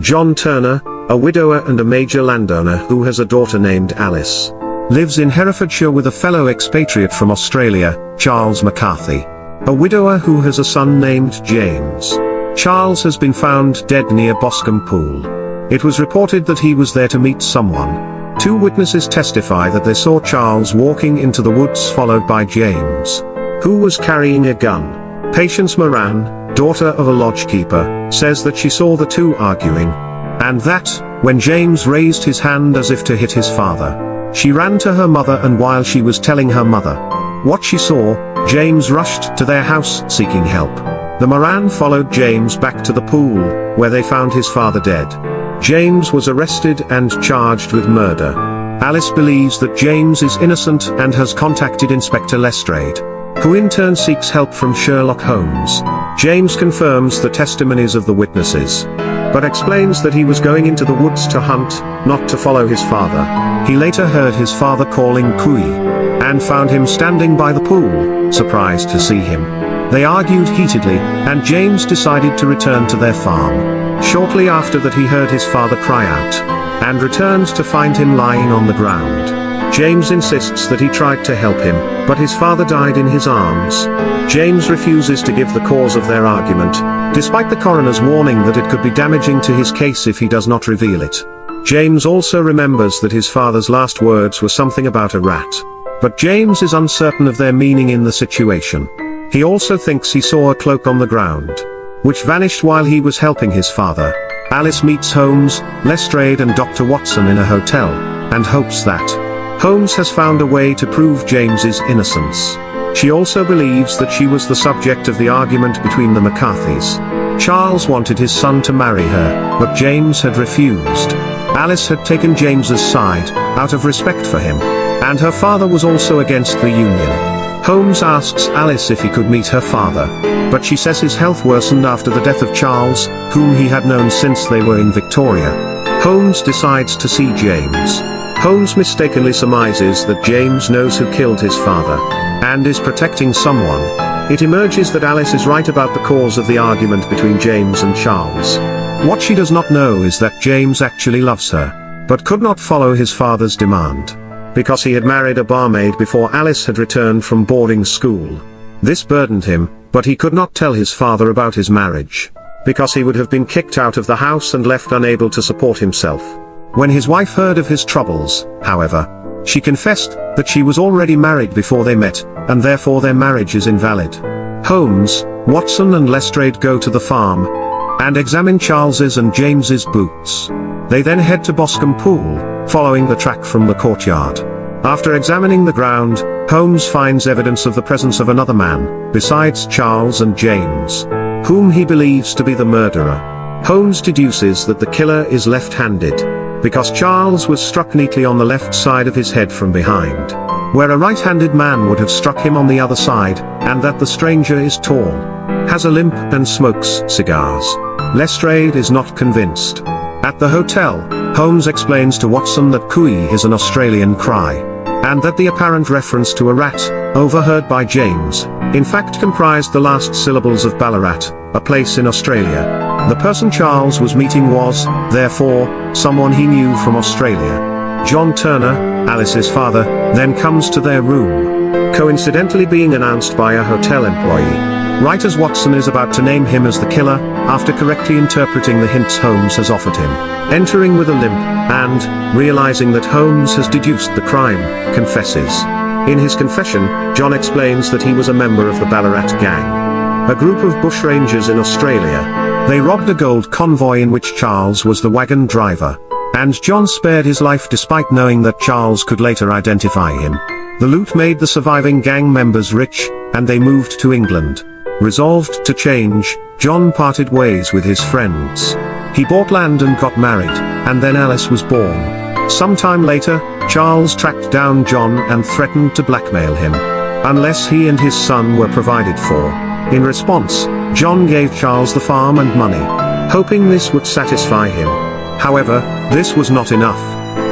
John Turner, a widower and a major landowner who has a daughter named Alice, lives in Herefordshire with a fellow expatriate from Australia, Charles McCarthy, a widower who has a son named James. Charles has been found dead near Boscombe Pool. It was reported that he was there to meet someone. 2 witnesses testify that they saw Charles walking into the woods followed by James, who was carrying a gun. Patience Moran, daughter of a lodgekeeper, says that she saw the 2 arguing, and that, when James raised his hand as if to hit his father, she ran to her mother, and while she was telling her mother what she saw, James rushed to their house seeking help. The Moran followed James back to the pool, where they found his father dead. James was arrested and charged with murder. Alice believes that James is innocent and has contacted Inspector Lestrade, who in turn seeks help from Sherlock Holmes. James confirms the testimonies of the witnesses, but explains that he was going into the woods to hunt, not to follow his father. He later heard his father calling Cooey, and found him standing by the pool, surprised to see him. They argued heatedly, and James decided to return to their farm. Shortly after that he heard his father cry out, and returned to find him lying on the ground. James insists that he tried to help him, but his father died in his arms. James refuses to give the cause of their argument, despite the coroner's warning that it could be damaging to his case if he does not reveal it. James also remembers that his father's last words were something about a rat, but James is uncertain of their meaning in the situation. He also thinks he saw a cloak on the ground, which vanished while he was helping his father. Alice meets Holmes, Lestrade and Dr. Watson in a hotel, and hopes that Holmes has found a way to prove James's innocence. She also believes that she was the subject of the argument between the McCarthys. Charles wanted his son to marry her, but James had refused. Alice had taken James's side, out of respect for him, and her father was also against the union. Holmes asks Alice if he could meet her father, but she says his health worsened after the death of Charles, whom he had known since they were in Victoria. Holmes decides to see James. Holmes mistakenly surmises that James knows who killed his father, and is protecting someone. It emerges that Alice is right about the cause of the argument between James and Charles. What she does not know is that James actually loves her, but could not follow his father's demand, because he had married a barmaid before Alice had returned from boarding school. This burdened him, but he could not tell his father about his marriage, because he would have been kicked out of the house and left unable to support himself. When his wife heard of his troubles, however, she confessed that she was already married before they met, and therefore their marriage is invalid. Holmes, Watson and Lestrade go to the farm, and examine Charles's and James's boots. They then head to Boscombe Pool, following the track from the courtyard. After examining the ground, Holmes finds evidence of the presence of another man, besides Charles and James, whom he believes to be the murderer. Holmes deduces that the killer is left-handed, because Charles was struck neatly on the left side of his head from behind, where a right-handed man would have struck him on the other side, and that the stranger is tall, has a limp and smokes cigars. Lestrade is not convinced. At the hotel, Holmes explains to Watson that cooey is an Australian cry, and that the apparent reference to a rat, overheard by James, in fact comprised the last syllables of Ballarat, a place in Australia. The person Charles was meeting was, therefore, someone he knew from Australia. John Turner, Alice's father, then comes to their room, coincidentally being announced by a hotel employee. Right as Watson is about to name him as the killer, after correctly interpreting the hints Holmes has offered him, entering with a limp, and, realizing that Holmes has deduced the crime, confesses. In his confession, John explains that he was a member of the Ballarat gang, a group of bushrangers in Australia. They robbed a gold convoy in which Charles was the wagon driver, and John spared his life despite knowing that Charles could later identify him. The loot made the surviving gang members rich, and they moved to England. Resolved to change, John parted ways with his friends. He bought land and got married, and then Alice was born. Sometime later, Charles tracked down John and threatened to blackmail him, unless he and his son were provided for. In response, John gave Charles the farm and money, hoping this would satisfy him. However, this was not enough,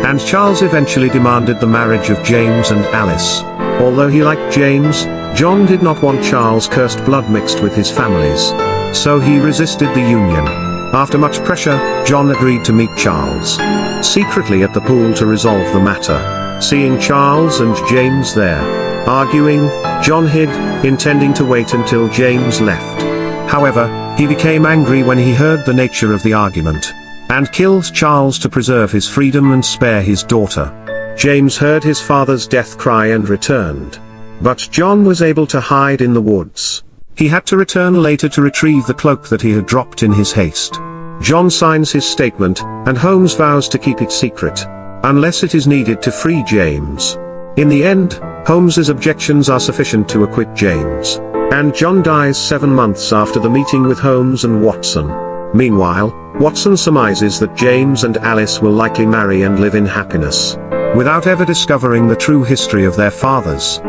and Charles eventually demanded the marriage of James and Alice. Although he liked James, John did not want Charles' cursed blood mixed with his family's, so he resisted the union. After much pressure, John agreed to meet Charles secretly at the pool to resolve the matter. Seeing Charles and James there arguing, John hid, intending to wait until James left. However, he became angry when he heard the nature of the argument, and killed Charles to preserve his freedom and spare his daughter. James heard his father's death cry and returned. But John was able to hide in the woods. He had to return later to retrieve the cloak that he had dropped in his haste. John signs his statement, and Holmes vows to keep it secret, unless it is needed to free James. In the end, Holmes's objections are sufficient to acquit James, and John dies 7 months after the meeting with Holmes and Watson. Meanwhile, Watson surmises that James and Alice will likely marry and live in happiness, without ever discovering the true history of their fathers.